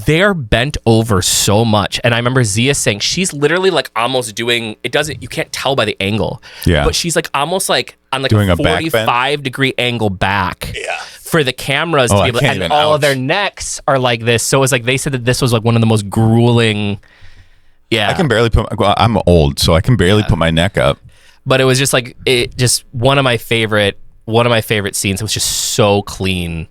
they're bent over so much. And I remember Zia saying she's literally like almost doing, you can't tell by the angle. Yeah. But she's like almost like on like doing a 45-degree angle back. Yeah. For the cameras to be able to, and all of their necks are like this. So it's like they said that this was like one of the most grueling. Yeah. I can barely I'm old, so I can barely put my neck up. But it was just like, one of my favorite scenes. It was just so clean.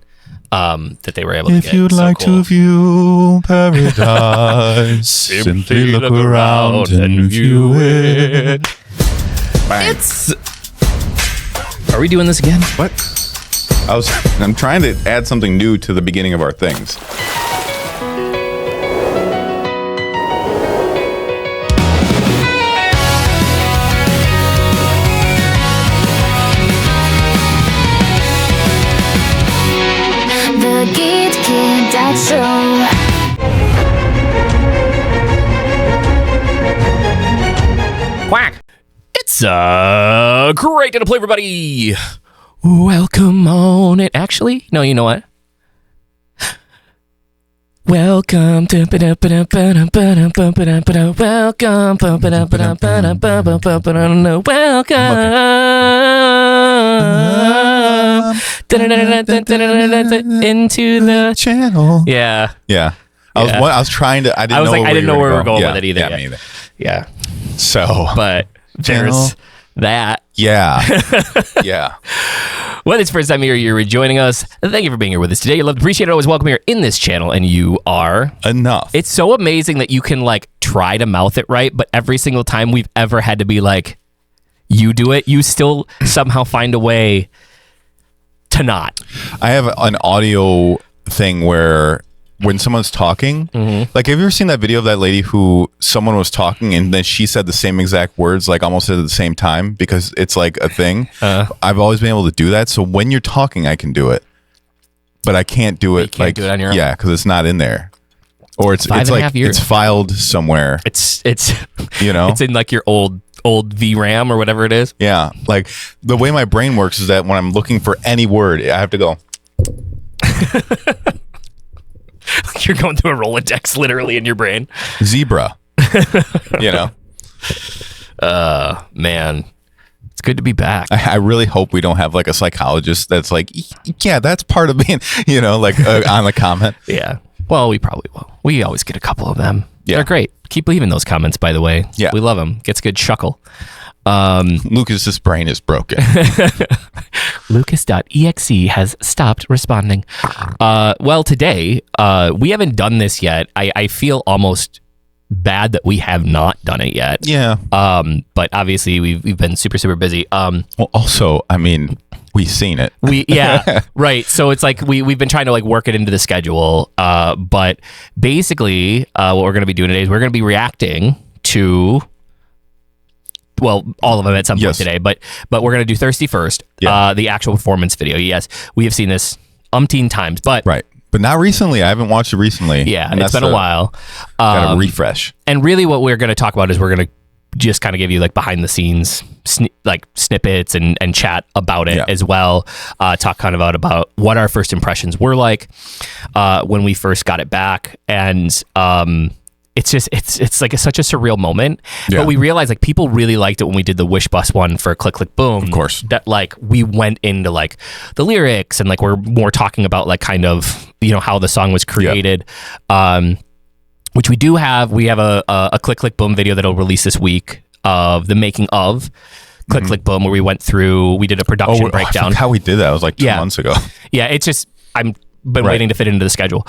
That they were able to get. If you'd like to view paradise, simply look around and view it. Are we doing this again? What? I'm trying to add something new to the beginning of our things. The GidKidDad Show. Quack. It's a great day to play, everybody. Welcome on it. Actually, no, you know what? Welcome to welcome into the channel. Yeah. I was trying to. I didn't know where we were going with it either. Yeah, me either. Yeah. So, but there's that. Yeah. Yeah. Whether it's the first time you're rejoining us, thank you for being here with us today. You love, appreciate it, always welcome here in this channel, and you are enough. It's so amazing that you can like try to mouth it right, but every single time we've ever had to be like, you do it, you still somehow find a way to not. I have an audio thing where when someone's talking, like, have you ever seen that video of that lady who someone was talking and then she said the same exact words, like almost at the same time, because it's like a thing. I've always been able to do that. So when you're talking, I can do it, but I can't do it. You can't do it on your own? Yeah, because it's not in there, or it's like it's filed somewhere. It's you know, it's in like your old VRAM or whatever it is. Yeah, like the way my brain works is that when I'm looking for any word, I have to go. You're going through a Rolodex literally in your brain. Zebra. You know? Man. It's good to be back. I really hope we don't have like a psychologist that's like, yeah, that's part of being, you know, like on the comment. Yeah. Well, we probably will. We always get a couple of them. Yeah. They're great. Keep leaving those comments, by the way. Yeah. We love them. Gets a good chuckle. Lucas's brain is broken. Lucas.exe has stopped responding. Well, today, we haven't done this yet. I feel almost bad that we have not done it yet. Yeah. But obviously we've been super, super busy. Well, also, I mean, we've seen it. Right. So it's like we've been trying to like work it into the schedule. But basically, what we're going to be doing today is we're going to be reacting to, well, all of them at some point today, but we're going to do Thirsty first, the actual performance video. Yes, we have seen this umpteen times, but right. But not recently. I haven't watched it recently. Yeah, and it's been a while. Got to refresh. And really what we're going to talk about is we're going to just kind of give you like behind the scenes, like snippets and chat about it as well. Talk kind of about what our first impressions were like when we first got it back. And it's just it's like such a surreal moment. But we realized like people really liked it when we did the Wish Bus one for Click Click Boom. Of course. That like we went into like the lyrics and like we're more talking about like kind of, you know, how the song was created. Which we do have. We have a Click Click Boom video that'll release this week of the making of Click Click Boom, where we went through, we did a production breakdown. How we did that? It was like 2 months ago. Yeah, it's just I'm been waiting to fit into the schedule.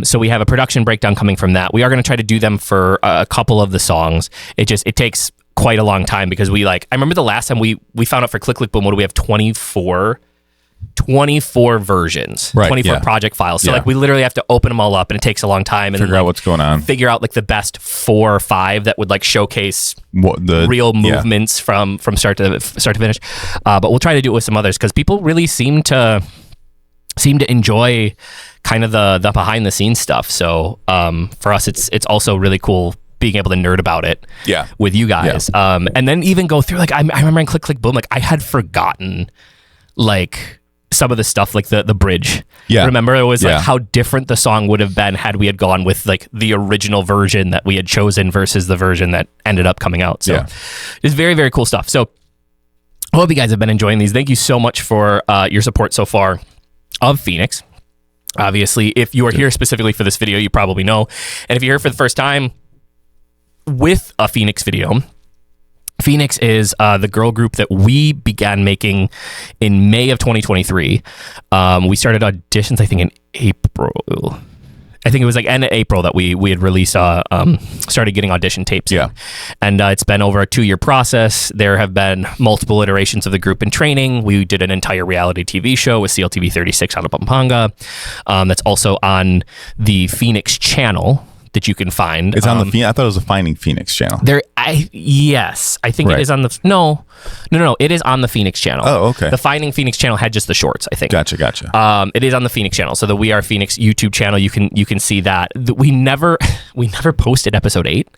So we have a production breakdown coming from that. We are going to try to do them for a couple of the songs. It takes quite a long time because I remember the last time we found out for Click Click Boom, what do we have? 24 versions, 24 project files. So like we literally have to open them all up and it takes a long time and figure out what's going on. Figure out like the best 4 or 5 that would like showcase the real movements from start to finish. But we'll try to do it with some others because people really seem to enjoy kind of the behind the scenes stuff. So for us, it's also really cool being able to nerd about it with you guys. And then even go through, like, I remember in Click Click Boom, like I had forgotten like some of the stuff, like the bridge. Yeah. Remember, it was like how different the song would have been had we had gone with like the original version that we had chosen versus the version that ended up coming out. So it's very, very cool stuff. So I hope you guys have been enjoying these. Thank you so much for your support so far of FINIX. Obviously, if you are here specifically for this video, you probably know. And if you're here for the first time with a FINIX video, FINIX is the girl group that we began making in May of 2023. We started auditions, I think, in April. I think it was like end of April that we had released, started getting audition tapes. Yeah. And it's been over a 2-year process. There have been multiple iterations of the group in training. We did an entire reality TV show with CLTV 36 out of Pampanga. That's also on the FINIX channel that you can find. It's on the I thought it was a Finding FINIX channel. Yes, I think it is on the no. It is on the FINIX channel. Oh, okay. The Finding FINIX channel had just the shorts, I think. Gotcha. It is on the FINIX channel, so the We Are FINIX YouTube channel. You can see that. We never posted episode 8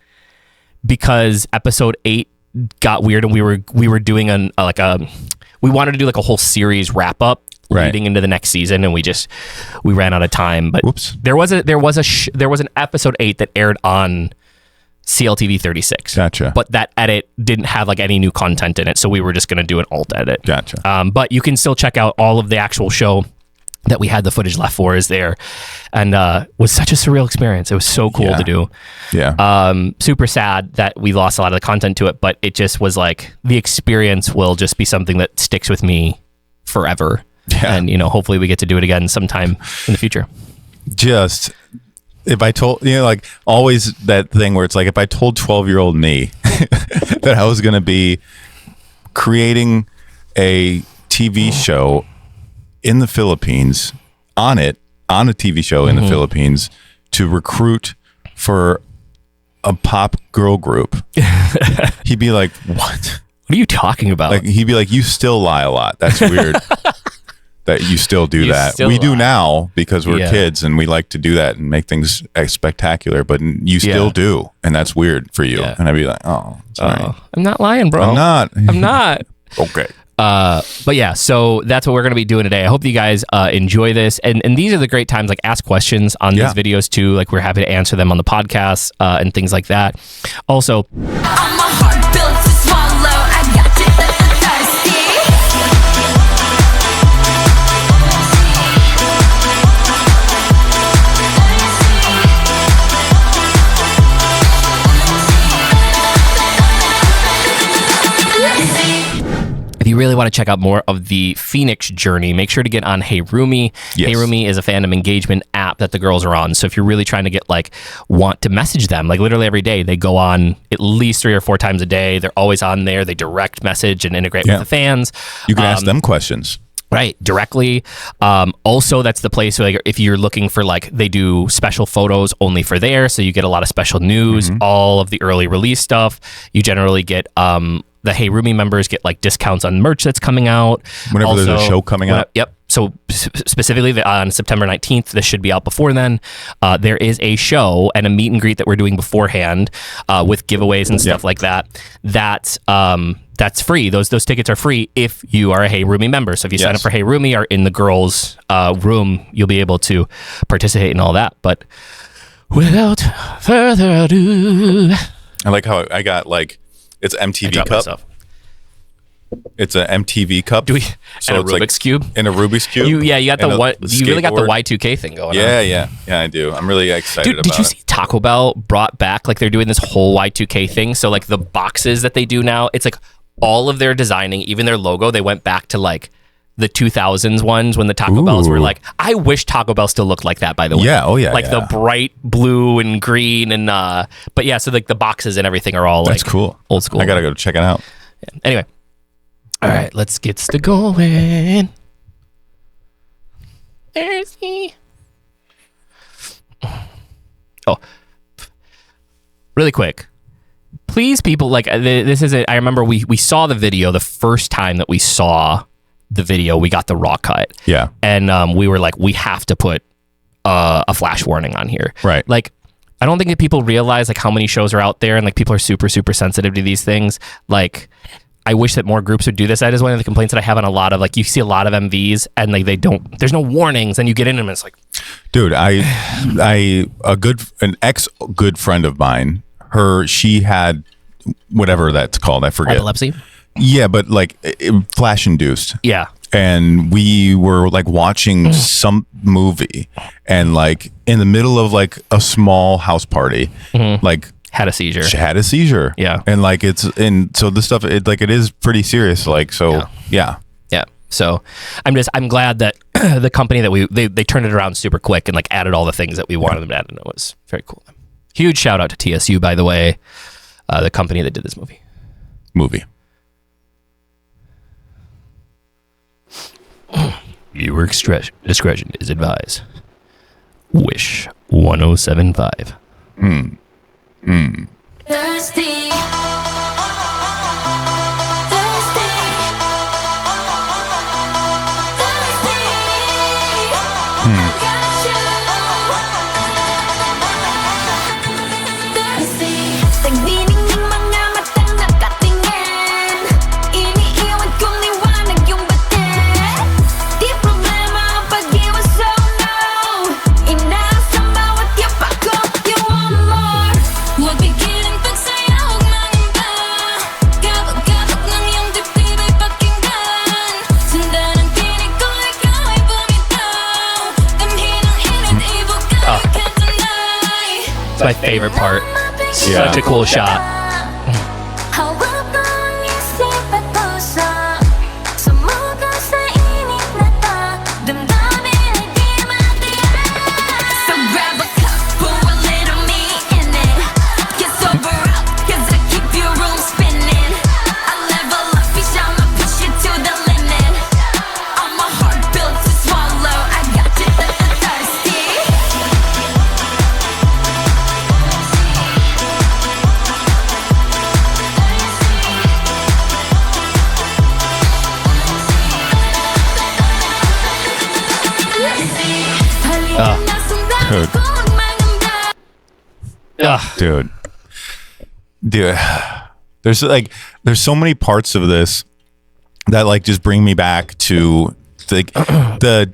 because episode 8 got weird, and we were doing we wanted to do like a whole series wrap up. Leading into the next season, and we ran out of time. But there was an episode 8 that aired on CLTV 36. Gotcha. But that edit didn't have like any new content in it, so we were just going to do an alt edit. Gotcha. But you can still check out all of the actual show that we had the footage left for is there, and was such a surreal experience. It was so cool to do. Yeah. Super sad that we lost a lot of the content to it, but it just was like the experience will just be something that sticks with me forever. Yeah. And, hopefully we get to do it again sometime in the future. Just, if I told, like always that thing where it's like, if I told 12-year-old me that I was going to be creating a TV show in the Philippines, on a TV show in the Philippines to recruit for a pop girl group, he'd be like, what? What are you talking about? Like, he'd be like, you still lie a lot. That's weird. That you still do that. We do now because we're kids and we like to do that and make things spectacular, but you still do. And that's weird for you. And I'd be like, oh, sorry. I'm not lying, bro. I'm not. Okay. But yeah, so that's what we're going to be doing today. I hope you guys enjoy this. And these are the great times, like ask questions on these videos too. Like we're happy to answer them on the podcast and things like that. Also, if you really want to check out more of the FINIX journey, make sure to get on Hey Roomie. Yes. Hey Roomie is a fandom engagement app that the girls are on. So if you're really trying to want to message them, like literally every day, they go on at least 3 or 4 times a day. They're always on there. They direct message and integrate with the fans. You can ask them questions. Right, directly. Also, that's the place where, like, if you're looking for, like, they do special photos only for there, so you get a lot of special news, all of the early release stuff. You generally get the Hey Roomie members get like discounts on merch that's coming out. Whenever there's a show coming out. Yep. So specifically on September 19th, this should be out before then. There is a show and a meet and greet that we're doing beforehand with giveaways and stuff like that. That's free. Those tickets are free if you are a Hey Roomie member. So if you sign up for Hey Roomie or in the girls' room, you'll be able to participate in all that. But without further ado, I like how I got like it's MTV cup. Myself. It's an MTV cup. Do we? So and a Rubik's cube. In a Rubik's cube. You got the what? You really got the Y2K thing going on. Yeah, I do. I'm really excited about it. Did you see Taco Bell brought back, like, they're doing this whole Y2K thing? So like the boxes that they do now, it's like all of their designing, even their logo, they went back to like the 2000s ones when the Taco Bells were like, I wish Taco Bell still looked like that, by the way. Yeah, oh yeah. Like the bright blue and green and but yeah, so like the boxes and everything are all That's like cool. Old school. I gotta go check it out. Yeah. Anyway. All right, let's get to going. There's he. Oh. Really quick. Please, people, like, this is it. I remember we saw the video the first time that we saw the video. We got the raw cut. Yeah. And we were like, we have to put a flash warning on here. Right. Like, I don't think that people realize, like, how many shows are out there and, like, people are super, super sensitive to these things. Like, I wish that more groups would do this. That is one of the complaints that I have on a lot of, like, you see a lot of MVs and like there's no warnings, and you get in them and it's like, dude, an ex good friend of mine, she had whatever that's called, I forget. Epilepsy? Yeah, but like flash induced. Yeah. And we were like watching some movie, and like in the middle of like a small house party, like had a seizure. She had a seizure. Yeah. And like so this stuff, it is pretty serious. Like, so yeah. So I'm glad that the company that they turned it around super quick and like added all the things that we wanted them to add, and it was very cool. Huge shout out to TSU, by the way, the company that did this movie. Viewer discretion is advised. Wish 1075. Thirsty. It's my favorite part. Such a cool shot. Dude, there's so many parts of this that like just bring me back to like that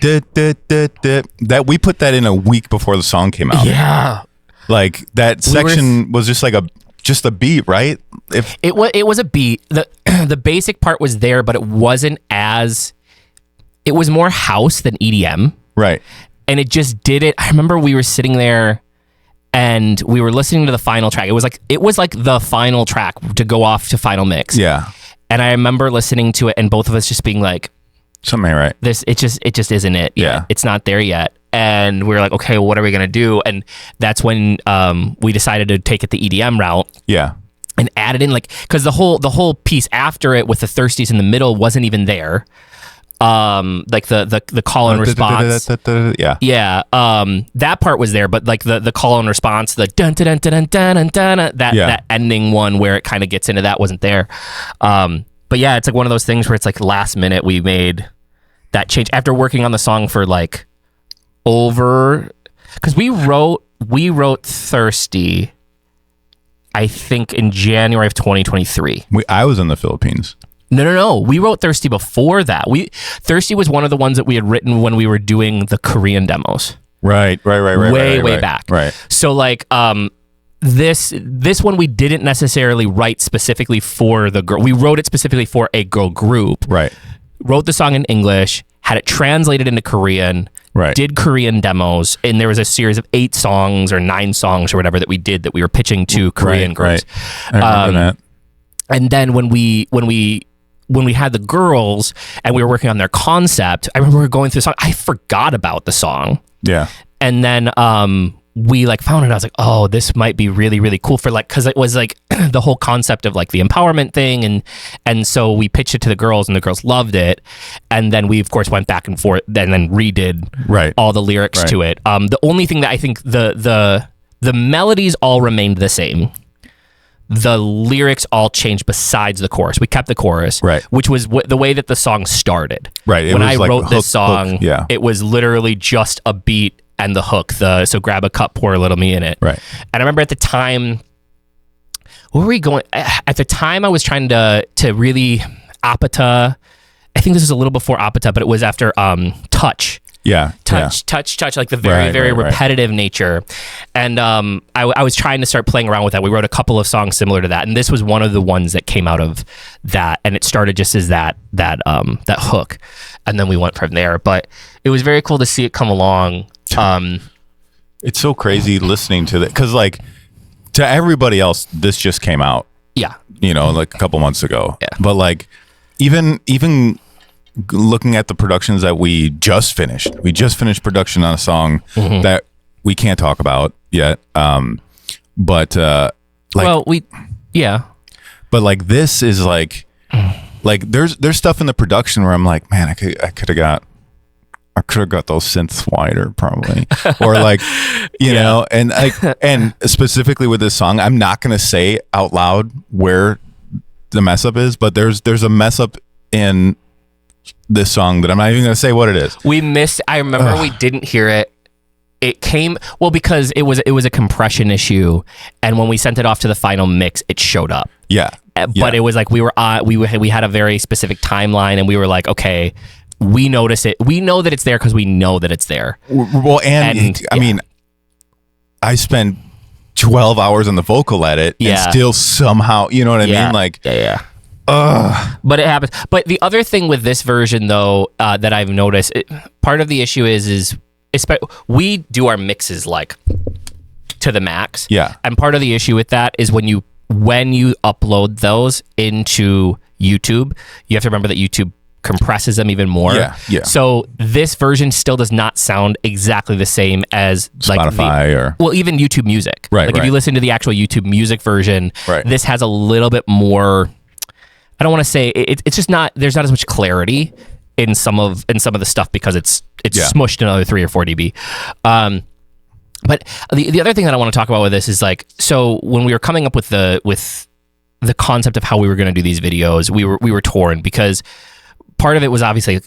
we put that in a week before the song came out. Yeah, like that section was just like just a beat, right? It was a beat. The basic part was there, but it wasn't as. It was more house than EDM, right? And it just did it. I remember we were sitting there and we were listening to the final track. It was like the final track to go off to final mix. Yeah. And I remember listening to it and both of us just being like, something ain't right. It just isn't it. Yeah. It's not there yet. And we were like, okay, well, what are we going to do? And that's when we decided to take it the EDM route. Yeah. And add it in, like, because the whole piece after it with the Thirsties in the middle wasn't even there. Like the call and response. Yeah. That part was there, but like the call and response, the dun dun dun dun dun dun, that ending one where it kind of gets into that wasn't there. But yeah, it's like one of those things where it's like last minute we made that change after working on the song for like because we wrote Thirsty, I think in January of 2023. I was in the Philippines. No. We wrote Thirsty before that. Thirsty was one of the ones that we had written when we were doing the Korean demos. Right. Way back. Right. So like this one we didn't necessarily write specifically for the girl. We wrote it specifically for a girl group. Right. Wrote the song in English, had it translated into Korean. Right. Did Korean demos, and there was a series of 8 songs or 9 songs or whatever that we did that we were pitching to Korean groups. Right. I remember that. And then when we had the girls and we were working on their concept, I remember we were going through the song. I forgot about the song. Yeah. And then we like found it. I was like, oh, this might be really, really cool for like, because it was like the whole concept of like the empowerment thing. And so we pitched it to the girls and the girls loved it. And then we, of course, went back and forth and then redid all the lyrics to it. The only thing that I think the melodies all remained the same. The lyrics all changed besides the chorus. We kept the chorus, right, which was the way that the song started. Right. When I wrote this song, it was literally just a beat and the hook. So grab a cup, pour a little me in it. Right. And I remember at the time where were we going? At the time I was trying to really Apata. I think this was a little before Apata, but it was after Touch. Yeah. Touch, like the very repetitive nature. And I was trying to start playing around with that. We wrote a couple of songs similar to that, and this was one of the ones that came out of that. And it started just as that hook, and then we went from there. But it was very cool to see it come along. It's so crazy listening to that, because like to everybody else, this just came out. Yeah, like a couple months ago. Yeah, but like even looking at the productions that we just finished production on a song that we can't talk about yet. But like, but like this is like there's stuff in the production where I'm like, man, I could have got those synths wider probably, or like, you know, and like, and specifically with this song, I'm not going to say out loud where the mess up is, but there's a mess up in this song that I'm not even going to say what it is. I remember we didn't hear it. It came because it was a compression issue, and when we sent it off to the final mix, it showed up. But it was like we had a very specific timeline, and we were like, okay, we notice it. We know that it's there because we know that it's there. Well, and I mean, I spent 12 hours on the vocal edit, and still somehow, you know what I mean? Like, but it happens. But the other thing with this version, though, that I've noticed, part of the issue is we do our mixes like to the max. Yeah. And part of the issue with that is when you upload those into YouTube, you have to remember that YouTube compresses them even more. Yeah. So this version still does not sound exactly the same as Spotify or even YouTube Music. Right. Like if you listen to the actual YouTube Music version, this has a little bit more. I don't want to say it's just not. There's not as much clarity in some of the stuff because it's smushed another 3 or 4 dB. But the other thing that I want to talk about with this is like, so when we were coming up with the concept of how we were going to do these videos, we were torn because part of it was obviously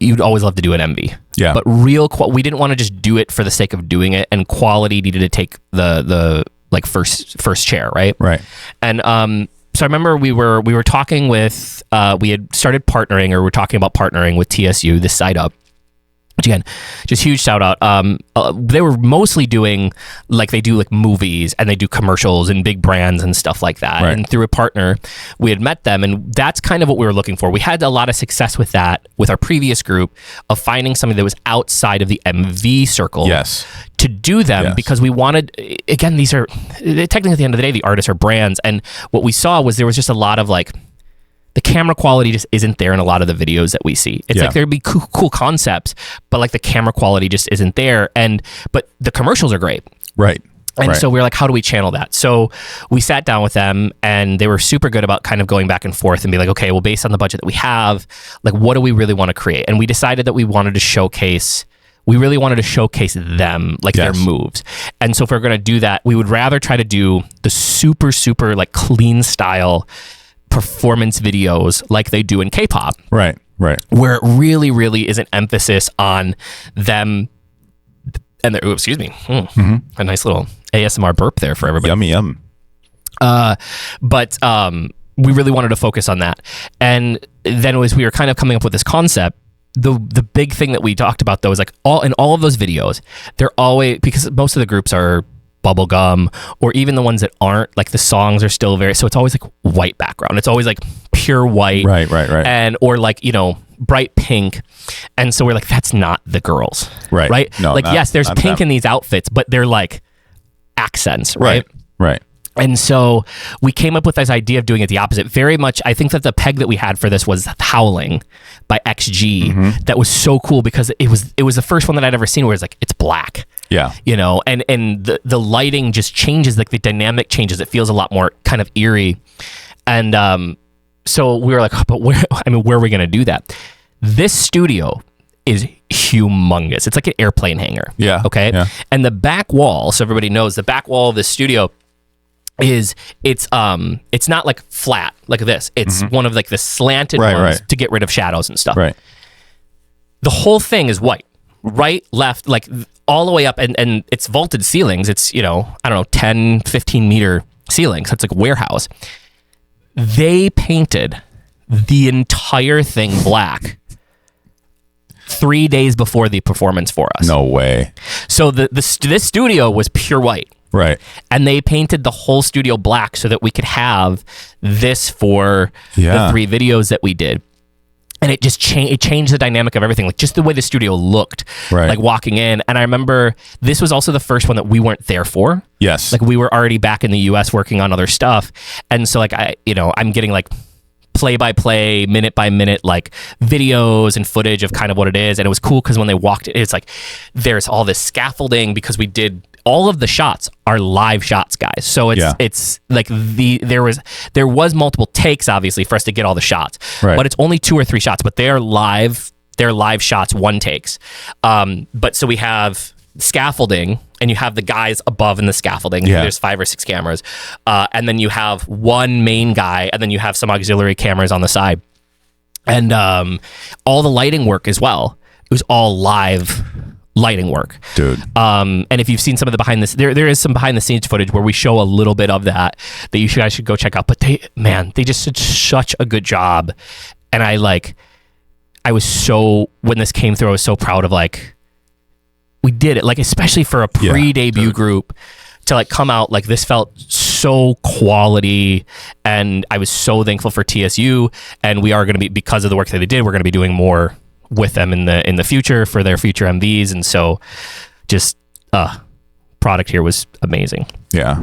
you'd always love to do an MV. Yeah. But we didn't want to just do it for the sake of doing it, and quality needed to take the like first chair, right? Right. And so I remember we were talking with we had started partnering, or we're talking about partnering with TSU, this site up. Which again, just huge shout out. They were mostly doing like they do like movies and they do commercials and big brands and stuff like that. Right. And through a partner, we had met them, and that's kind of what we were looking for. We had a lot of success with that with our previous group of finding something that was outside of the MV circle. Yes. To do them because we wanted, again, these are technically at the end of the day, the artists are brands. And what we saw was there was just a lot of like, the camera quality just isn't there in a lot of the videos that we see. It's like there'd be cool concepts, but like the camera quality just isn't there. But the commercials are great. Right. And so we were like, how do we channel that? So we sat down with them, and they were super good about kind of going back and forth and be like, okay, well, based on the budget that we have, like, what do we really want to create? And we decided that we really wanted to showcase them, like their moves. And so if we're going to do that, we would rather try to do the super, super like clean style performance videos like they do in K-pop. Right. Where it really, really is an emphasis on them and their, excuse me, a nice little ASMR burp there for everybody. Yum. But we really wanted to focus on that. And then as we were kind of coming up with this concept, the big thing that we talked about though is like in all of those videos, they're always, because most of the groups are bubblegum, or even the ones that aren't, like the songs are still so it's always like white background. It's always like pure white. Right. And, or like, bright pink. And so we're like, that's not the girls. Right. No, like, yes, there's pink in these outfits, but they're like accents. Right. And so we came up with this idea of doing it the opposite. Very much, I think that the peg that we had for this was Howling by XG. That was so cool because it was the first one that I'd ever seen where it's like, it's black. Yeah. And the lighting just changes, like the dynamic changes. It feels a lot more kind of eerie. And so we were like, but where are we going to do that? This studio is humongous. It's like an airplane hangar. Yeah. Okay. Yeah. And the back wall, so everybody knows, the back wall of this studio it's not like flat like this. It's one of like the slanted ones to get rid of shadows and stuff. Right. The whole thing is white, right, left, like all the way up, and it's vaulted ceilings. It's, 10, 15 meter ceiling. So it's like a warehouse. They painted the entire thing black 3 days before the performance for us. No way. So this studio was pure white. Right. And they painted the whole studio black so that we could have this for the 3 videos that we did. And it just changed the dynamic of everything, like just the way the studio looked, like walking in. And I remember this was also the first one that we weren't there for. Yes. Like we were already back in the US working on other stuff. And so like I'm getting like play by play, minute by minute, like videos and footage of kind of what it is. And it was cool because when they walked in, it's like there's all this scaffolding because we did all of the shots are live shots, guys. So it's like there was multiple takes obviously for us to get all the shots, but it's only 2 or 3 shots, but they're live shots, 1 takes. But so we have scaffolding and you have the guys above in the scaffolding. There's 5 or 6 cameras. And then you have one main guy and then you have some auxiliary cameras on the side. And all the lighting work as well. It was all live lighting work, dude. And if you've seen some of the behind this, there is some behind the scenes footage where we show a little bit of that you guys should go check out. But they just did such a good job, and I was so, when this came through, I was so proud of like we did it, like especially for a pre-debut group to like come out like this felt so quality, and I was so thankful for TSU, and we are going to be, because of the work that they did, we're going to be doing more with them in the future for their future MVs. And so just product here was amazing. Yeah.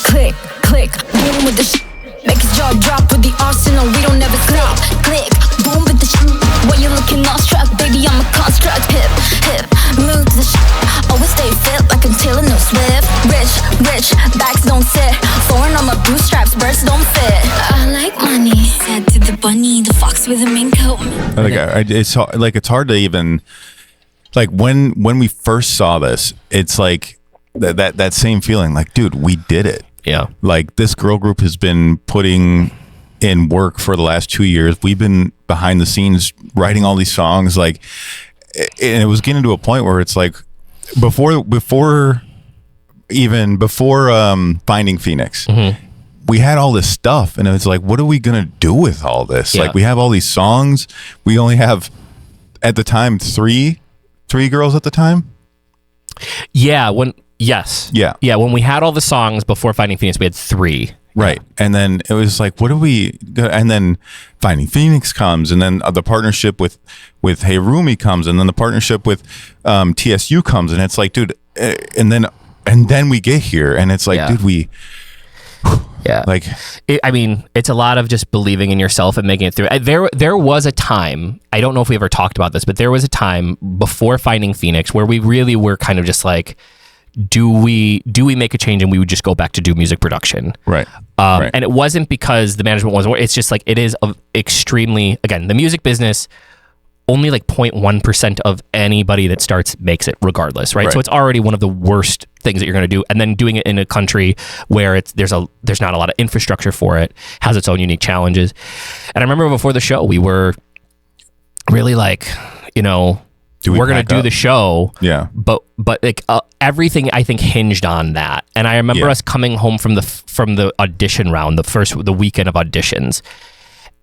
Click, click, boom with the make his jaw drop with the arsenal. We don't ever stop. Click, boom with the when you're looking awestruck, baby, I'm a construct. Hip, hip, move to the always stay fit like a Taylor, no Swift. Rich, bags don't sit. Foreign on my bootstraps, birds don't fit. I like money. Said to the bunny, the fox with a mink coat. It's hard to even, like, when we first saw this, it's like that same feeling, like, dude, we did it. Yeah. Like, this girl group has been putting in work for the last 2 years. We've been behind the scenes writing all these songs, like, and it was getting to a point where it's like before Finding FINIX, we had all this stuff, and it was like, what are we gonna do with all this? Like, we have all these songs. We only have, at the time, three girls at the time. When we had all the songs before Finding FINIX, we had 3. Right. And then it was like, what do we, and then Finding FINIX comes, and then the partnership with Hey Rumi comes, and then the partnership with TSU comes, and it's like, dude, and then we get here, and it's like, dude, like, it's a lot of just believing in yourself and making it through. There was a time, I don't know if we ever talked about this, but there was a time before Finding FINIX where we really were kind of just like, do we make a change and we would just go back to do music production? Right. And it wasn't because the management wasn't, it's just like, it is extremely, again, the music business, only like 0.1% of anybody that starts makes it regardless, right? So it's already one of the worst things that you're going to do. And then doing it in a country where there's not a lot of infrastructure for it, has its own unique challenges. And I remember before the show, we were really like, we're going to do the show. Yeah. But like everything I think hinged on that. And I remember us coming home from the audition round, the weekend of auditions.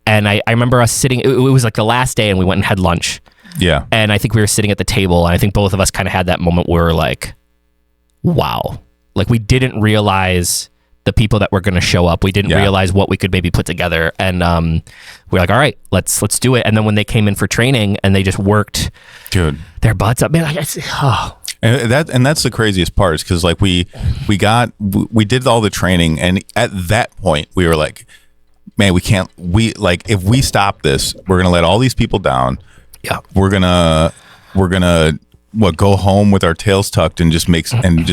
And I remember us sitting, it was like the last day, and we went and had lunch. Yeah. And I think we were sitting at the table, and I think both of us kind of had that moment where we're like, wow. Like, we didn't realize the people that were going to show up. We didn't realize what we could maybe put together. And we're like, all right, let's do it. And then when they came in for training and they just worked their butts up, man, And that's the craziest part, is because like we did all the training, and at that point we were like, man, if we stop this, we're gonna let all these people down. Yeah, we're gonna go home with our tails tucked and just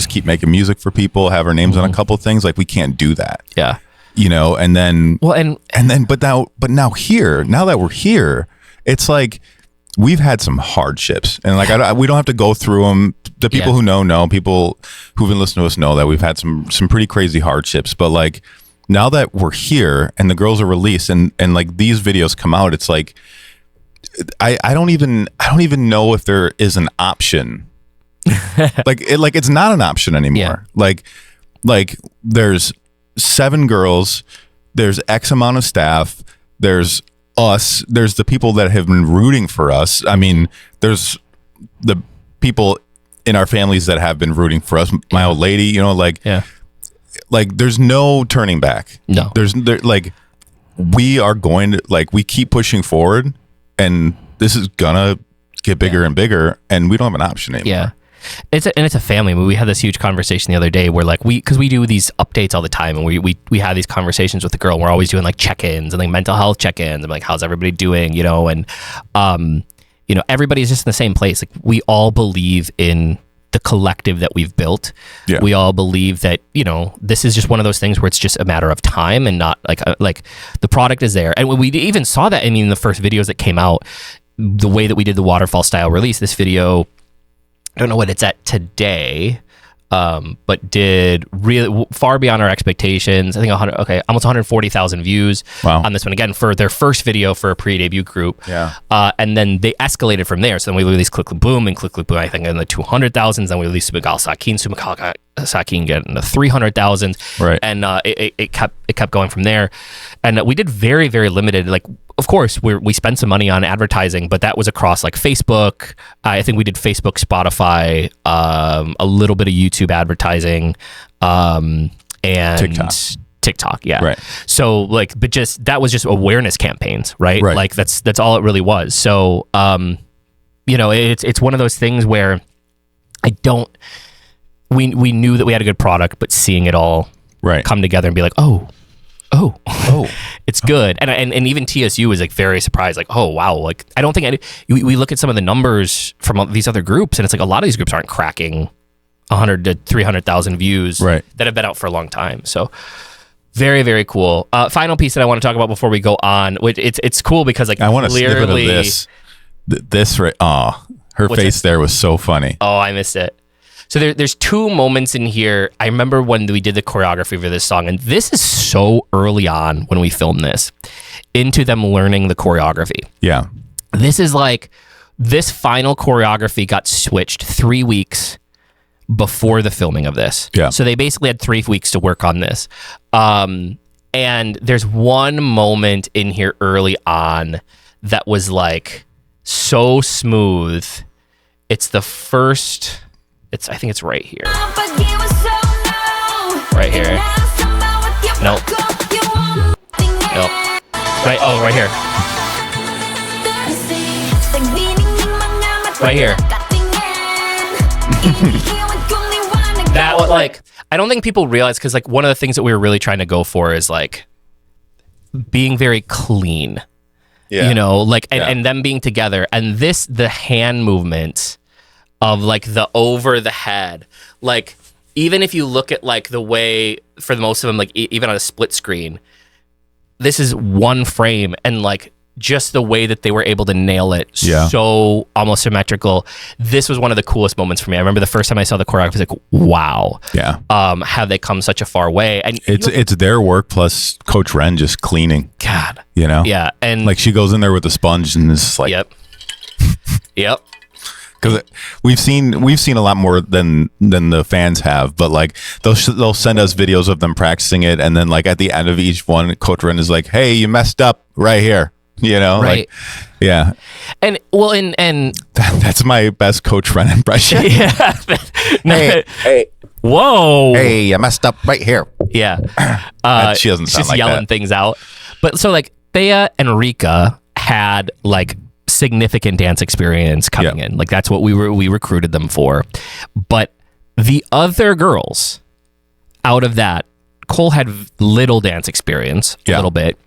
keep making music for people, have our names on a couple of things. Like, we can't do that. Yeah, and then but now that we're here, it's like, we've had some hardships, and like we don't have to go through them. The people who know, people who've been listening to us know that we've had some pretty crazy hardships. But like, now that we're here and the girls are released, and like these videos come out, it's like, I don't even know if there is an option. it's not an option anymore. Like there's 7 girls, there's X amount of staff, there's us, there's the people that have been rooting for us. I mean, there's the people in our families that have been rooting for us. My old lady, you know, like there's no turning back. No, like we are going to, like, we keep pushing forward, and this is gonna get bigger and bigger, and we don't have an option anymore. Yeah. It's a family. I mean, we had this huge conversation the other day where, like, because we do these updates all the time, and we have these conversations with the girl, and we're always doing like check-ins and like mental health check-ins and like, how's everybody doing, you know? And you know, everybody's just in the same place. Like, we all believe in the collective that we've built. Yeah. We all believe that, you know, this is just one of those things where it's just a matter of time, and not like the product is there. And we even saw that, I mean, in the first videos that came out, the way that we did the waterfall style release, this video, I don't know what it's at today, but did really far beyond our expectations. I think almost 140,000 views on this one, again, for their first video for a pre-debut group. Yeah. And then they escalated from there. So then we released Click Click Boom, and Click Click Boom, I think, in the 200,000s. Then we released Sumagal Sakin getting the 300,000. Right. And it kept going from there. And we did very, very limited, like, of course, we spent some money on advertising, but that was across like Facebook. I think we did Facebook, Spotify, a little bit of YouTube advertising, and TikTok. Yeah. Right. So like, but just, that was just awareness campaigns, right? Right. Like that's all it really was. So, you know, it's one of those things where we knew that we had a good product, but seeing it all come together and be like, oh, it's good. And even TSU was like very surprised, like, oh wow, like I don't think we look at some of the numbers from these other groups, and it's like a lot of these groups aren't cracking 100 to 300,000 views that have been out for a long time. So very, very cool. Final piece that I want to talk about before we go on, which it's cool because like, I want to snippet of this right. Her face there was so funny. Oh, I missed it. So there's 2 moments in here. I remember when we did the choreography for this song, and this is so early on when we filmed this, into them learning the choreography. Yeah. This is like, this final choreography got switched 3 weeks before the filming of this. Yeah. So they basically had 3 weeks to work on this. And there's one moment in here early on that was like so smooth. It's the first... I think it's right here. Right here. Nope. Nope. Right here. Right here. That was like, I don't think people realize, because like one of the things that we were really trying to go for is like being very clean. Yeah. You know, like, and them being together. And the hand movements of like the over the head, like even if you look at like the way, for the most of them, like even on a split screen, this is one frame, and like just the way that they were able to nail it, so almost symmetrical. This was one of the coolest moments for me. I remember the first time I saw the choreography, I was like, wow, have they come such a far way? And it's their work plus Coach Ren just cleaning. God, you know, and like she goes in there with the sponge and is like, yep. Because we've seen a lot more than the fans have, but like they'll send us videos of them practicing it, and then like at the end of each one, Coach Ren is like, "Hey, you messed up right here," you know, right? Like, yeah. And well, and that's my best Coach Ren impression. Yeah. hey, whoa, hey, you messed up right here. Yeah. She doesn't sound just like yelling that. things out. But so like Thea and Rika had like significant dance experience coming in. Like that's what we recruited them for. But the other girls out of that, Cole had little dance experience, a little bit,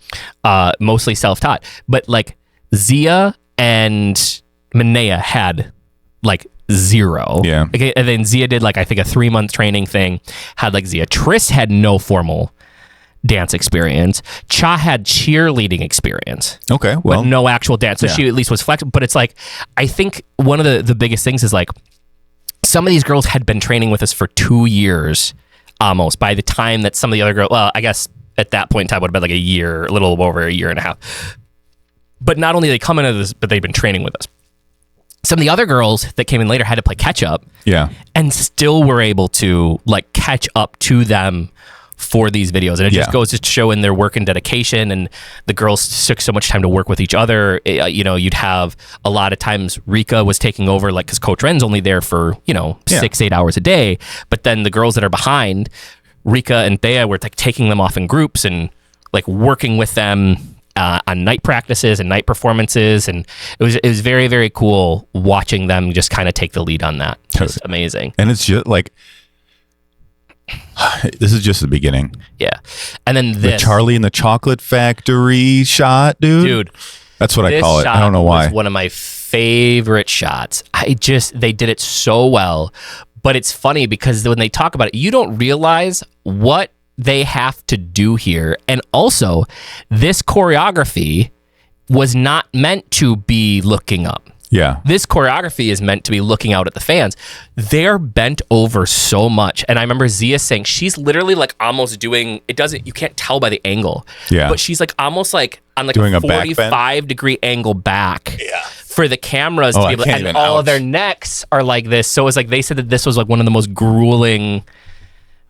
mostly self-taught. But like Zia and Manea had like 0. Yeah. Okay, and then Zia did like, I think, a 3-month training thing. Had like Zia. Triss had no formal dance experience. Cha had cheerleading experience. Okay, well, but no actual dance. So she at least was flexible. But it's like, I think one of the biggest things is like, some of these girls had been training with us for 2 years almost by the time that some of the other girls, well, I guess at that point in time would have been like a year, a little over a year and a half. But not only did they come into this, but they've been training with us. Some of the other girls that came in later had to play catch up. Yeah. And still were able to like catch up to them for these videos, and it just goes to show in their work and dedication. And the girls took so much time to work with each other. You'd have a lot of times Rika was taking over, like, because Coach Ren's only there for 6-8 hours a day, but then the girls that are behind, Rika and Thea, were like taking them off in groups and like working with them on night practices and night performances, and it was very, very cool watching them just kind of take the lead on that. It's amazing. And it's just like, this is just the beginning. Yeah. And then the Charlie and the Chocolate Factory shot, dude. That's what I call it. I don't know why. Was one of my favorite shots. They did it so well. But it's funny because when they talk about it, you don't realize what they have to do here. And also, this choreography was not meant to be looking up. Yeah. This choreography is meant to be looking out at the fans. They're bent over so much. And I remember Zia saying she's literally like almost doing, you can't tell by the angle. Yeah. But she's like almost like on like doing a 45-degree angle back. Yeah. For the cameras to be able, and all of their necks are like this. So it's like they said that this was like one of the most grueling.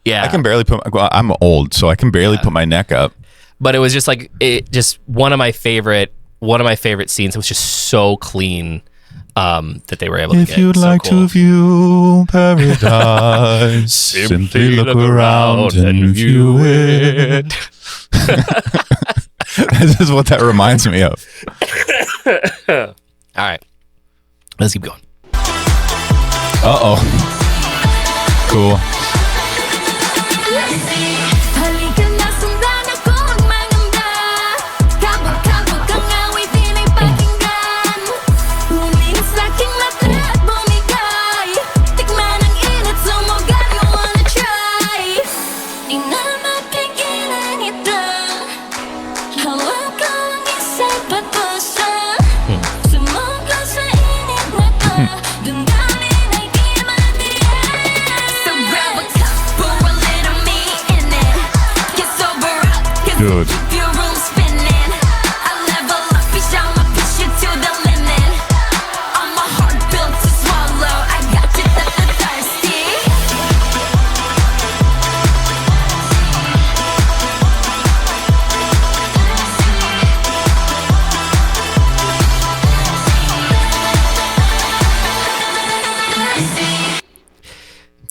Yeah. I can barely I'm old, so I can barely put my neck up. But it was just like, one of my favorite scenes. It was just so clean. That they were able to get. If you'd like to view paradise, simply look around and view it. This is what that reminds me of. All right, let's keep going. Cool. Dude.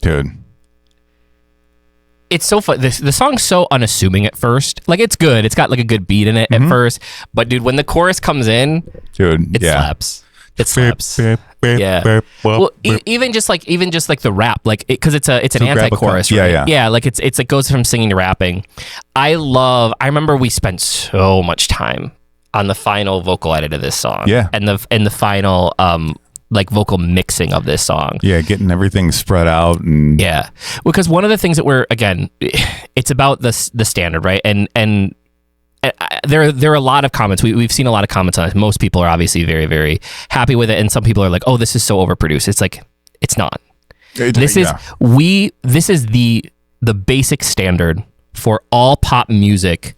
Dude. It's so fun. The song's so unassuming at first. Like, it's good. It's got like a good beat in it at first. But dude, when the chorus comes in, dude, it slaps. It slaps. Yeah. Well, even just like the rap, like, because it's an anti-chorus, right? Yeah. Like it goes from singing to rapping. I remember we spent so much time on the final vocal edit of this song. Yeah. And the final like vocal mixing of this song. Yeah, getting everything spread out. And yeah, because one of the things that it's about the standard, right? And there are a lot of comments. We've seen a lot of comments on it. Most people are obviously very, very happy with it, and some people are like, "Oh, this is so overproduced." It's like, it's not. This is the basic standard for all pop music.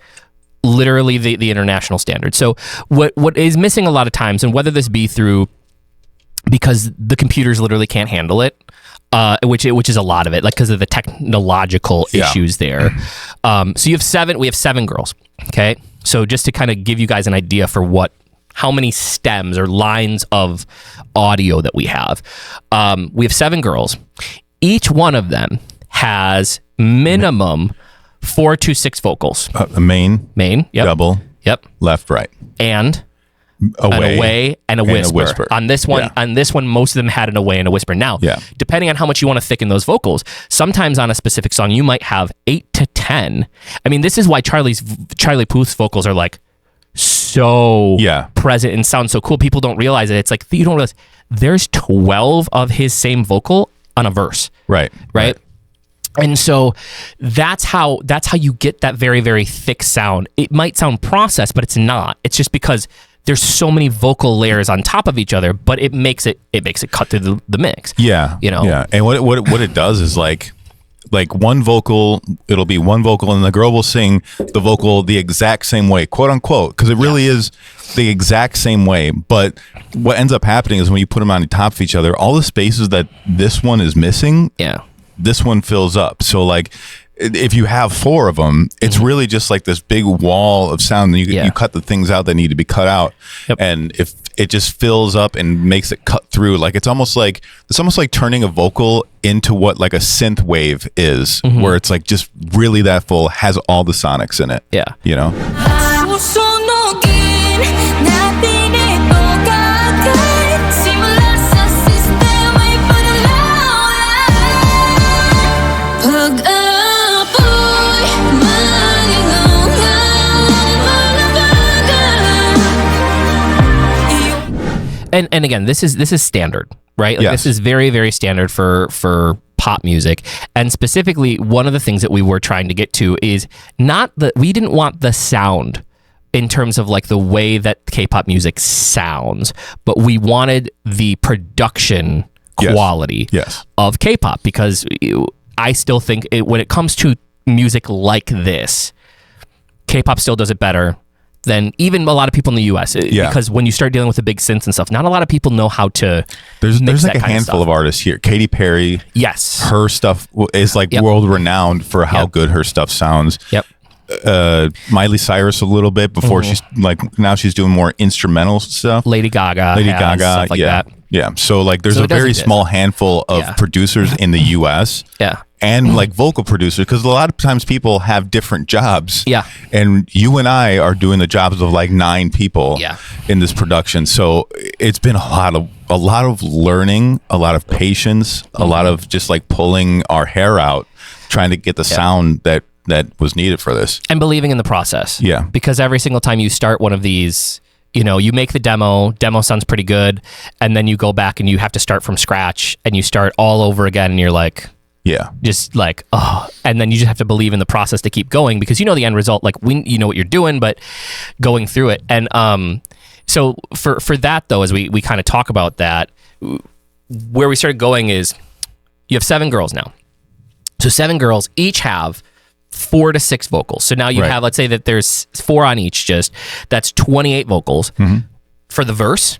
Literally the international standard. So what is missing a lot of times, and whether this be through because the computers literally can't handle it, which is a lot of it, like because of the technological issues there. So we have 7 girls. Okay, so just to kind of give you guys an idea for how many stems or lines of audio that we have 7 girls. Each one of them has minimum 4 to 6 vocals. A main, yep. double, yep, left, right, and away and a whisper. On this one, most of them had an away and a whisper. Now, depending on how much you want to thicken those vocals, sometimes on a specific song, you might have 8 to 10. I mean, this is why Charlie Puth's vocals are like so present and sound so cool. People don't realize it. It's like, you don't realize there's 12 of his same vocal on a verse. Right. And so that's how you get that very, very thick sound. It might sound processed, but it's not. It's just because there's so many vocal layers on top of each other, but it makes it cut through the mix. Yeah. Yeah. And what it does is like one vocal, it'll be one vocal, and the girl will sing the vocal the exact same way, quote unquote, because it really is the exact same way. But what ends up happening is when you put them on top of each other, all the spaces that this one is missing, this one fills up. So like if you have 4 of them, it's really just like this big wall of sound. You cut the things out that need to be cut out, and if it just fills up and makes it cut through, like it's almost like turning a vocal into what like a synth wave is, where it's like just really that full, has all the sonics in it. Yeah, you know. And again, this is standard, right? Like this is very, very standard for pop music. And specifically, one of the things that we were trying to get to is not that we didn't want the sound in terms of like the way that K-pop music sounds, but we wanted the production quality of K-pop, because I still think when it comes to music like this, K-pop still does it better than even a lot of people in the US. Because when you start dealing with the big synths and stuff, not a lot of people know how to There's like a handful of artists here. Katy Perry. Yes. Her stuff is like world renowned for how good her stuff sounds. Yep. Miley Cyrus a little bit before she's like, now she's doing more instrumental stuff. Lady Gaga, stuff like that. Yeah. So like there's a very small handful of producers in the US. And like vocal producers, because a lot of times people have different jobs. Yeah. And you and I are doing the jobs of like 9 people in this production. So it's been a lot of learning, a lot of patience, a lot of just like pulling our hair out, trying to get the sound that was needed for this. And believing in the process. Yeah. Because every single time you start one of these, you know, you make the demo sounds pretty good, and then you go back and you have to start from scratch and you start all over again, and you're like, just like, oh, and then you just have to believe in the process to keep going, because you know the end result, like you know what you're doing, but going through it. And so for that though, as we kind of talk about that, where we started going is you have 7 girls now. So 7 girls each have 4 to 6 vocals. So now you have, let's say that there's 4 on each, that's 28 vocals for the verse,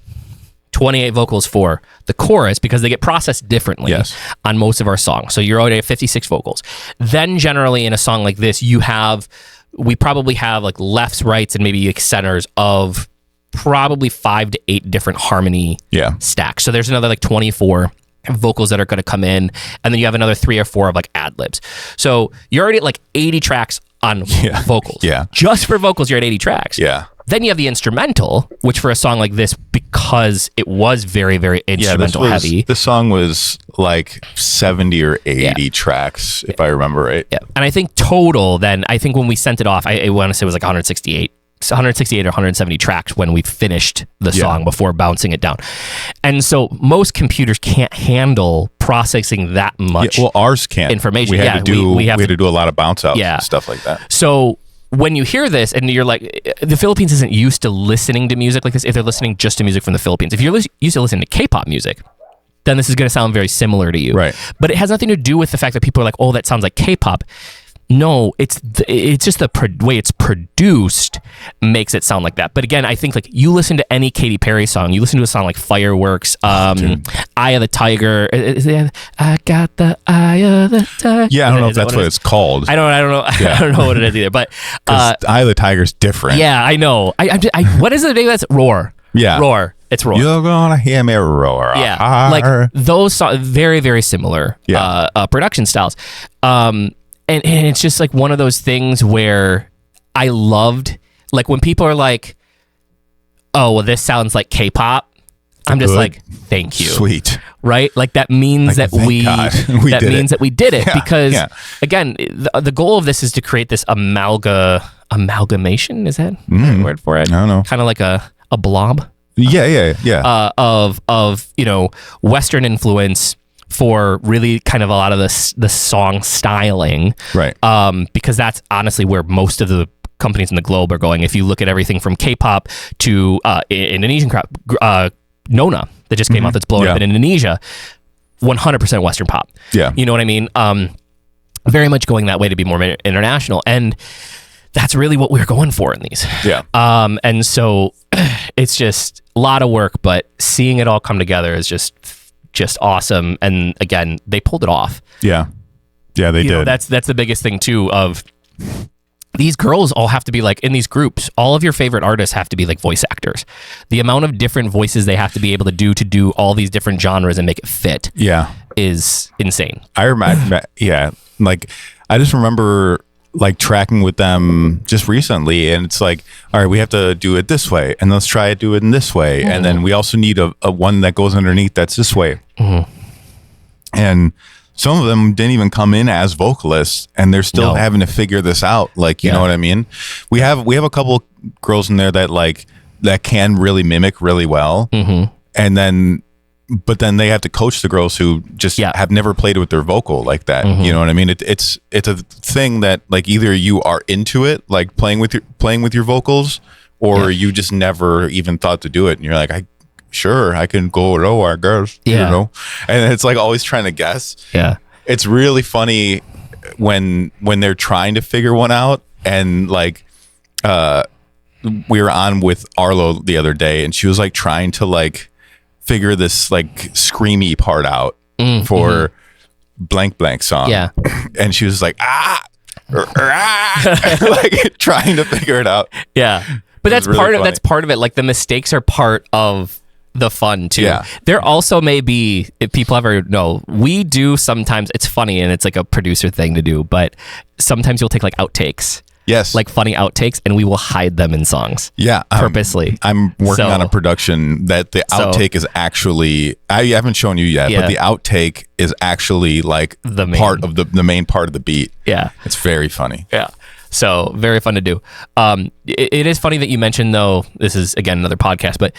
28 vocals for the chorus, because they get processed differently on most of our songs. So you're already at 56 vocals. Then generally in a song like this, we probably have like lefts, rights, and maybe like centers of probably 5 to 8 different harmony stacks. So there's another like 24 vocals that are going to come in, and then you have another 3 or 4 of like ad libs. So you're already at like 80 tracks on vocals. Just for vocals, you're at 80 tracks. Then you have the instrumental, which for a song like this, because it was very, very instrumental heavy. The song was like 70 or 80 tracks, if I remember right. And I think total, then, I think when we sent it off, I want to say it was like 168 or 170 tracks when we finished the song before bouncing it down. And so most computers can't handle processing that much. Well, ours can't. Information. We had to do a lot of bounce outs and stuff like that. So when you hear this and you're like, the Philippines isn't used to listening to music like this, if they're listening just to music from the Philippines. If you're used to listening to K-pop music, then this is going to sound very similar to you. Right. But it has nothing to do with the fact that people are like, oh, that sounds like K-pop. No, it's just the way it's produced makes it sound like that. But again, I think like you listen to any Katy Perry song, you listen to a song like Fireworks, Eye of the Tiger. I got the Eye of the Tiger. Yeah, I don't know if that's what it's called. I don't know. I don't know what it is either. But Eye of the Tiger's different. Yeah, I know. What is the name that's Roar? Yeah, Roar. It's Roar. You're gonna hear me roar. Yeah, like those songs, very, very similar production styles. And it's just like one of those things where I loved, like when people are like, oh, well, this sounds like K-pop. I'm just like, thank you. Sweet. Right? Like that means that we did it because again, the goal of this is to create this amalgamation. Is that the right word for it? I don't know. Kind of like a blob. Yeah. Of, you know, Western influence for really kind of a lot of the song styling. Right. Because that's honestly where most of the companies in the globe are going. If you look at everything from K-pop to Indonesian crowd, Nona that just came out that's blowing up in Indonesia, 100% Western pop. Yeah. You know what I mean? Very much going that way to be more international. And that's really what we're going for in these. Yeah. And so it's just a lot of work, but seeing it all come together is just awesome. And again, they pulled it off. Yeah. Yeah, they did. That's the biggest thing too. Of these girls all have to be like in these groups. All of your favorite artists have to be like voice actors. The amount of different voices they have to be able to do all these different genres and make it fit. Yeah, is insane. I remember. Yeah, like I just remember like tracking with them just recently, and it's like, all right, we have to do it this way, and let's try to do it in this way, and then we also need a one that goes underneath that's this way. And some of them didn't even come in as vocalists, and they're still having to figure this out. Like, you know what I mean? We have a couple girls in there that can really mimic really well, and then, but then they have to coach the girls who just have never played with their vocal like that. You know what I mean? It's a thing that like either you are into it, like playing with your vocals, or you just never even thought to do it, and you're like, I can go low, I guess. You know, and it's like always trying to guess. Yeah, it's really funny when they're trying to figure one out, and like we were on with Arlo the other day, and she was like trying to like figure this like screamy part out for blank blank song. Yeah, and she was like like trying to figure it out. Yeah, but that's really that's part of it. Like the mistakes are part of the fun too. Yeah. There also may be, if people ever know, we do sometimes, it's funny and it's like a producer thing to do, but sometimes you'll take like outtakes. Yes. Like funny outtakes, and we will hide them in songs. Yeah. Purposely. I'm working on a production that the outtake is actually, I haven't shown you yet, but the outtake is actually like the part of the main part of the beat. Yeah. It's very funny. Yeah. So very fun to do. It is funny that you mentioned, though, this is again another podcast, but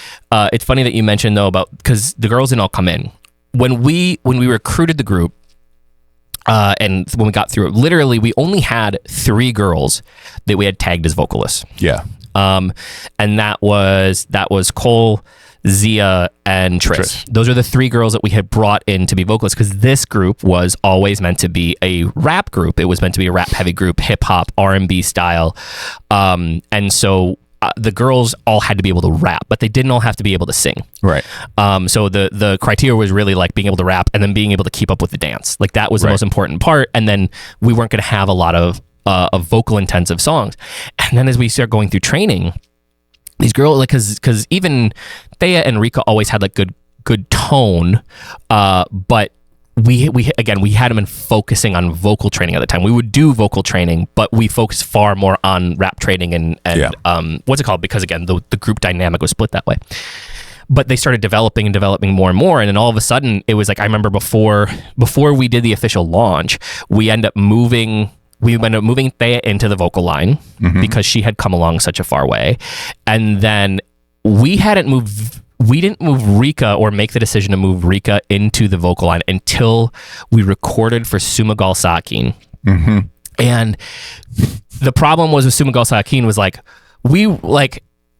it's funny that you mentioned though about, because the girls didn't all come in when we recruited the group, and when we got through it. Literally, we only had 3 girls that we had tagged as vocalists. Yeah. And that was Cole, Zia, and Trish. Those are the 3 girls that we had brought in to be vocalists, because this group was always meant to be a rap group. It was meant to be a rap heavy group, hip hop, R&B style. And so the girls all had to be able to rap, but they didn't all have to be able to sing. Right. So the criteria was really like being able to rap and then being able to keep up with the dance. Like that was the most important part. And then we weren't going to have a lot of vocal intensive songs. And then as we start going through training, these girls, like, because even Thea and Rika always had like good tone, but we had them in focusing on vocal training at the time. We would do vocal training, but we focused far more on rap training and what's it called? Because again, the group dynamic was split that way. But they started developing more and more, and then all of a sudden it was like, I remember before we did the official launch, we ended up moving Thea into the vocal line because she had come along such a far way. And then we didn't move Rika or make the decision to move Rika into the vocal line until we recorded for Sumagal Sakin. And the problem was with Sumagal Sakin was like,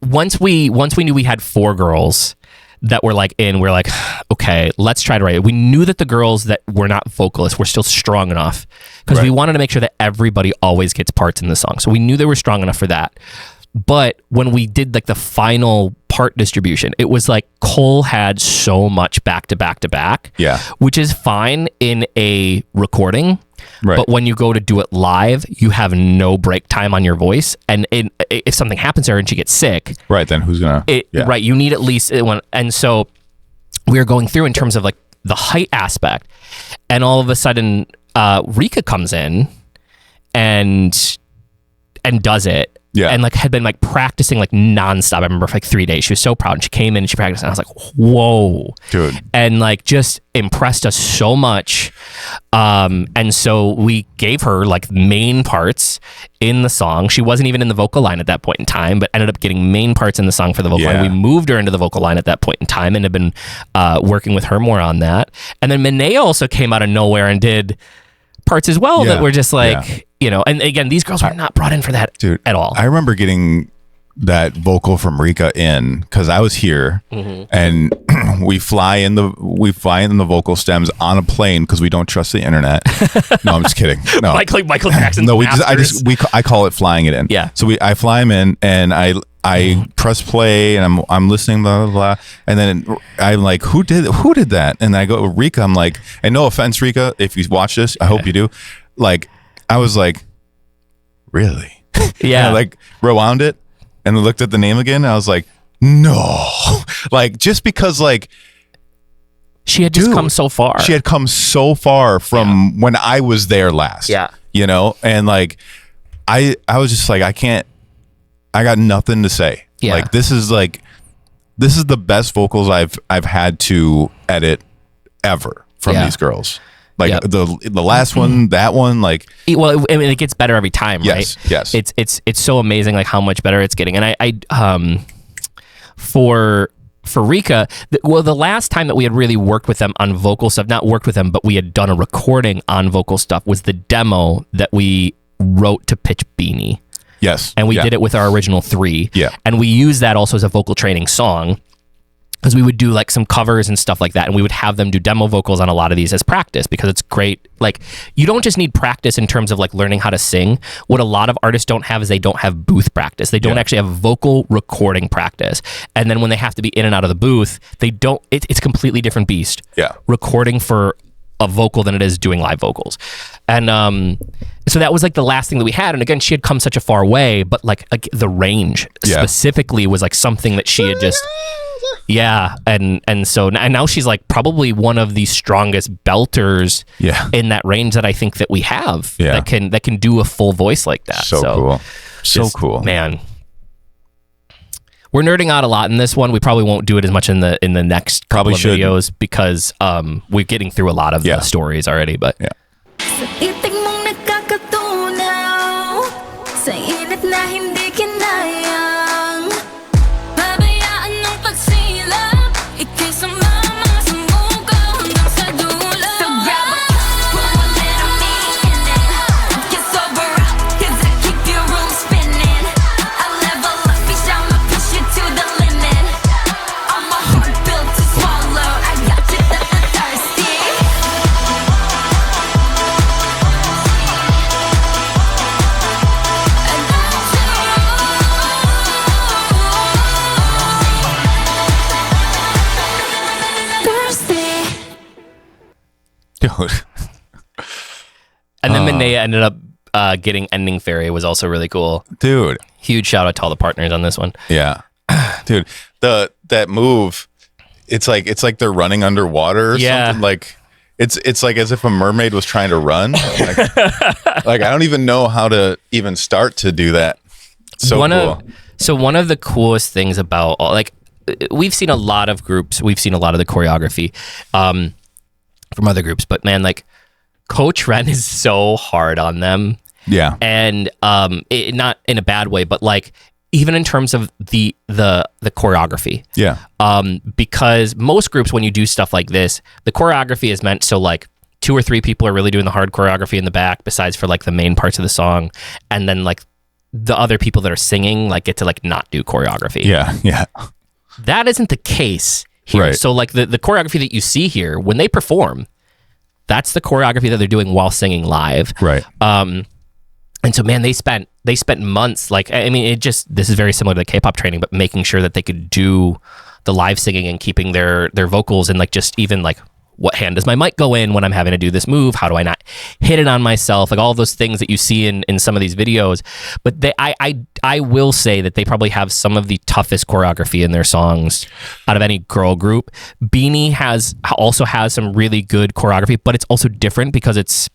once we knew we had 4 girls that were like we're like, okay, let's try to write it. We knew that the girls that were not vocalists were still strong enough, because we wanted to make sure that everybody always gets parts in the song. So we knew they were strong enough for that. But when we did like the final part distribution, it was like Cole had so much back to back to back, which is fine in a recording. Right. But when you go to do it live, you have no break time on your voice. And if something happens to her and she gets sick, right, then who's gonna? Right, you need at least one. And so we were going through in terms of like the height aspect, and all of a sudden, Rika comes in and does it. Yeah. And like had been like practicing like nonstop. I remember for like 3 days. She was so proud, and she came in and she practiced, and I was like, whoa. Dude. And like just impressed us so much. And so we gave her like main parts in the song. She wasn't even in the vocal line at that point in time, but ended up getting main parts in the song for the vocal line. We moved her into the vocal line at that point in time and have been working with her more on that. And then Monet also came out of nowhere and did parts as well that were just like, you know, and again, these girls were not brought in for that at all. I remember getting that vocal from Rika in because I was here, and we fly in the vocal stems on a plane because we don't trust the internet. No, I'm just kidding. No, Michael Jackson. No, I call it flying it in. Yeah. So I fly them in, and I press play, and I'm listening, blah blah blah, and then I'm like, who did that? And I go, Rika. I'm like, and no offense, Rika, if you watch this, I hope you do. like I was like, really? Yeah. And I like rewound it and looked at the name again. And I was like, no, like just because like she had just come so far. She had come so far from when I was there last. Yeah. You know, and like I was just like, I got nothing to say. Yeah. Like this is the best vocals I've had to edit ever from these girls. Like the last one, that one, like well, I mean, it gets better every time, right? Yes. It's so amazing, like how much better it's getting. And I for Rika, the last time that we had really worked with them on vocal stuff, not worked with them, but we had done a recording on vocal stuff, was the demo that we wrote to pitch Beanie. Yes. And we did it with our original 3. Yeah. And we used that also as a vocal training song, because we would do like some covers and stuff like that, and we would have them do demo vocals on a lot of these as practice, because it's great. Like, you don't just need practice in terms of like learning how to sing. What a lot of artists don't have is they don't have booth practice. They don't actually have vocal recording practice. And then when they have to be in and out of the booth, they don't, it's a completely different beast. Yeah. Recording for a vocal than it is doing live vocals. And so that was like the last thing that we had. And again, she had come such a far way, but like the range specifically was like something that she had just and so now she's like probably one of the strongest belters in that range that I think that we have that can do a full voice like that. So cool, man. We're nerding out a lot in this one. We probably won't do it as much in the next couple of videos, because we're getting through a lot of the stories already. But Sa itig mong nagkakatunaw, sa init na hindi kinayang, babayaan ng pagsilap, ika'y sumama sa muka hanggang sa dulo. So grab a pour a little me in it, get sober up, 'cause I keep your room spinning. I level up, bitch, I'ma push you to the limit. I'm a heart built to swallow, I got you thirsty. dude. and then Minea ended up getting Ending Fairy, was also really cool. Dude. Huge shout out to all the partners on this one. Yeah. Dude, that move, it's like they're running underwater or something. Like it's like as if a mermaid was trying to run. Like I don't even know how to even start to do that. So cool. So one of the coolest things about like, we've seen a lot of groups, we've seen a lot of the choreography from other groups, but man, like Coach Ren is so hard on them. Yeah. And not in a bad way, but like even in terms of the choreography. Yeah. Because most groups, when you do stuff like this, the choreography is meant so like 2 or 3 people are really doing the hard choreography in the back, besides for like the main parts of the song, and then like the other people that are singing like get to like not do choreography. Yeah. Yeah. That isn't the case here. Right. So like the choreography that you see here, when they perform, that's the choreography that they're doing while singing live. Right. And so, man, they spent months, like, I mean, this is very similar to the K-pop training, but making sure that they could do the live singing and keeping their vocals, and like just even like, what hand does my mic go in when I'm having to do this move? How do I not hit it on myself? Like all those things that you see in some of these videos. But I will say that they probably have some of the toughest choreography in their songs out of any girl group. Beanie also has some really good choreography, but it's also different because it's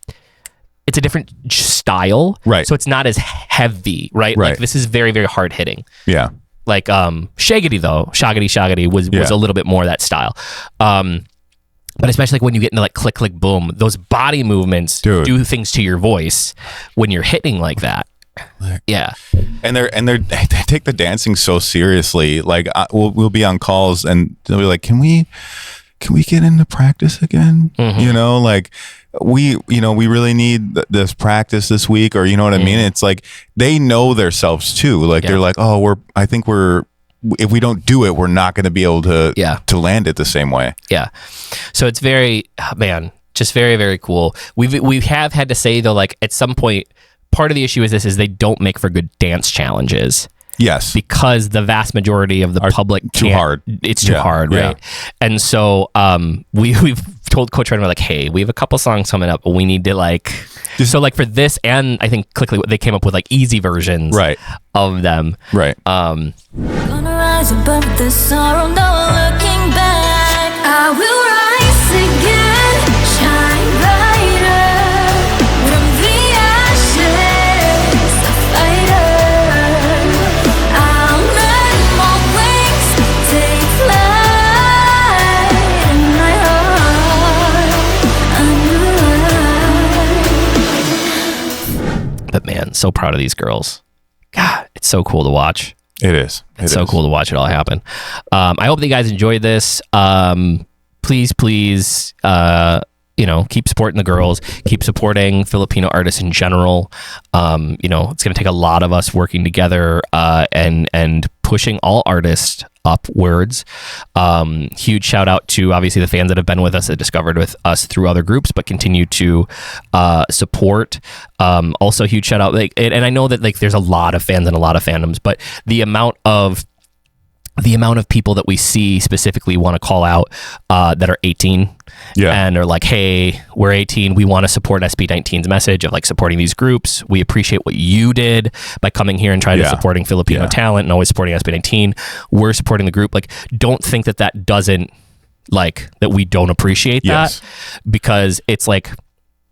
a different style. Right. So it's not as heavy, right? Like this is very, very hard hitting. Yeah. Like Shaggity though, Shaggity was a little bit more that style. But especially like when you get into like click, click, boom, those body movements do things to your voice when you're hitting like that. Yeah. And they take the dancing so seriously. Like we'll be on calls and they'll be like, can we get into practice again? Mm-hmm. You know, like we really need this practice this week, or you know what I mean? It's like they know themselves too. Like they're like, oh, if we don't do it, we're not going to be able to land it the same way. Yeah. So it's just very, very cool. We have had to say though, like at some point, part of the issue is they don't make for good dance challenges. Yes. Because the vast majority of the public too hard. It's too hard, right? Yeah. And so we've told Coach Redmond, like, hey, we have a couple songs coming up, but we need to like, so like for this, and I think quickly they came up with like easy versions of them. Right. Gonna rise above the sorrow, no looking back. I will rise again, shine brighter from the ashes, a fighter. I'll learn more wings, take flight in my heart. But man, so proud of these girls. God, it's so cool to watch. It is. It's so cool to watch it all happen. I hope that you guys enjoyed this. Please, keep supporting the girls. Keep supporting Filipino artists in general. It's going to take a lot of us working together and pushing all artists upwards. Huge shout out to obviously the fans that have been with us, that discovered with us through other groups, but continue to support. Also huge shout out, and I know that there's a lot of fans and a lot of fandoms, but the amount of people that we see specifically want to call out that are 18 and are like, hey, we're 18, we want to support SB19's message of like supporting these groups. We appreciate what you did by coming here and trying to supporting Filipino talent and always supporting SB19. We're supporting the group. Like, don't think that doesn't, like, that we don't appreciate that, because it's like,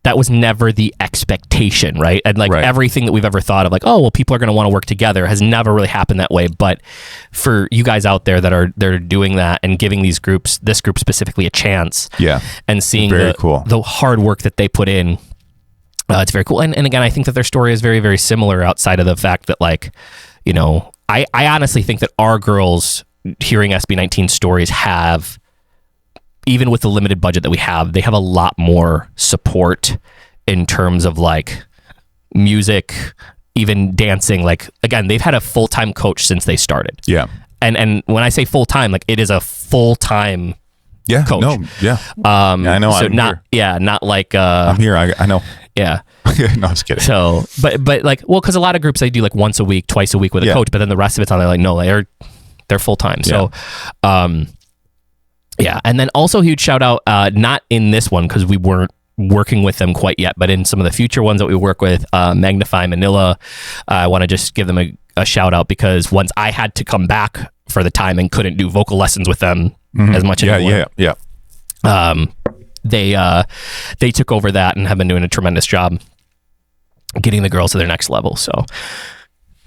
that was never the expectation, right? And like everything that we've ever thought of, like, oh, well, people are going to want to work together, has never really happened that way. But for you guys out there that are doing that and giving this group specifically a chance, and seeing the hard work that they put in, it's very cool. And again, I think that their story is very, very similar, outside of the fact that, like, I honestly think that our girls hearing SB19 stories have, even with the limited budget that we have, they have a lot more support in terms of like music, even dancing. Like, again, they've had a full-time coach since they started. Yeah. And when I say full-time, like, it is a full-time coach. No, I know. So not like I'm here. I know. Yeah. No, I was kidding. So, but like, well, because a lot of groups, they do like once a week, twice a week with a coach, but then the rest of it's on, they're like, no, they're full-time. So, yeah, and then also huge shout out, not in this one because we weren't working with them quite yet, but in some of the future ones that we work with, Magnify Manila, I want to just give them a shout out, because once I had to come back for the time and couldn't do vocal lessons with them as much anymore. They took over that and have been doing a tremendous job getting the girls to their next level. So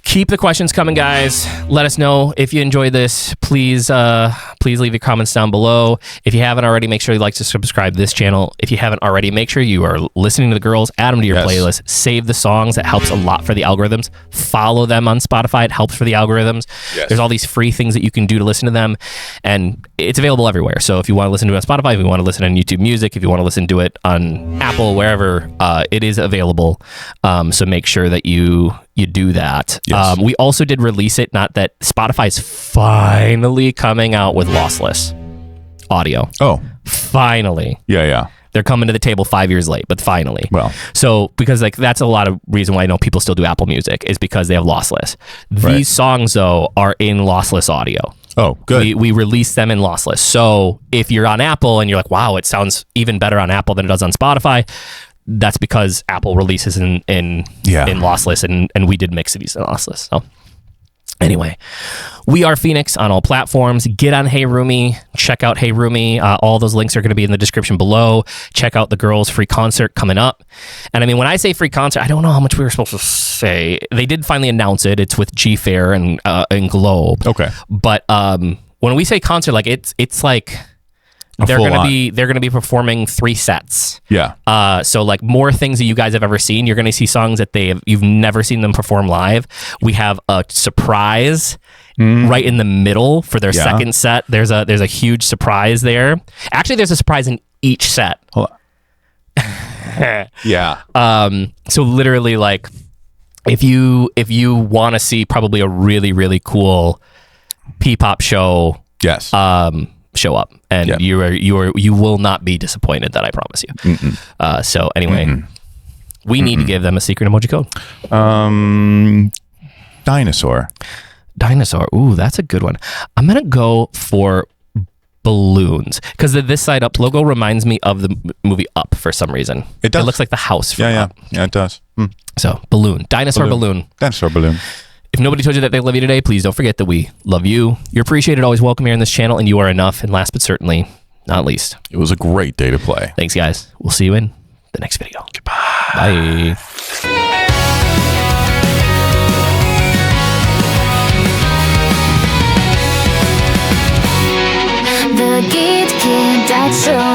keep the questions coming, guys. Let us know if you enjoyed this. Please leave your comments down below. If you haven't already, make sure you like to subscribe to this channel. If you haven't already, make sure you are listening to the girls. Add them to your playlist. Save the songs. It helps a lot for the algorithms. Follow them on Spotify. It helps for the algorithms. There's all these free things that you can do to listen to them, and it's available everywhere. So if you want to listen to it on Spotify, if you want to listen on YouTube Music, if you want to listen to it on Apple, wherever, it is available. So make sure that you do that. We also did release it, not that Spotify's finally coming out with lossless audio. Oh, finally. They're coming to the table 5 years late, but finally. Well, so because like that's a lot of reason why I know people still do Apple Music, is because they have lossless. These songs though are in lossless audio. Oh, good. We release them in lossless. So if you're on Apple and you're like, wow, it sounds even better on Apple than it does on Spotify, that's because Apple releases in lossless, and we did mix these in lossless. So anyway, we are FINIX on all platforms. Get on Hey Roomie. Check out Hey Roomie. All those links are going to be in the description below. Check out the girls' free concert coming up. And I mean, when I say free concert, I don't know how much we were supposed to say. They did finally announce it. It's with G Fair and Globe. Okay. But when we say concert, like it's like they're gonna be performing 3 sets. Yeah. So like more things that you guys have ever seen. You're gonna see songs that you've never seen them perform live. We have a surprise right in the middle for their second set. There's a huge surprise there. Actually, there's a surprise in each set. Hold on. So literally, like, if you want to see probably a really, really cool P-pop show, show up, and you will not be disappointed. That I promise you. So anyway, we need to give them a secret emoji code. Dinosaur. Ooh, that's a good one. I'm gonna go for balloons. Because the This Side Up logo reminds me of the movie Up for some reason. It does. It looks like the house from Up. Yeah, it does. So, balloon. Dinosaur balloon. Dinosaur balloon. If nobody told you that they love you today, please don't forget that we love you. You're appreciated, always welcome here on this channel, and you are enough. And last but certainly not least, it was a great day to play. Thanks, guys. We'll see you in the next video. Goodbye. Bye. The GidKidDad Show.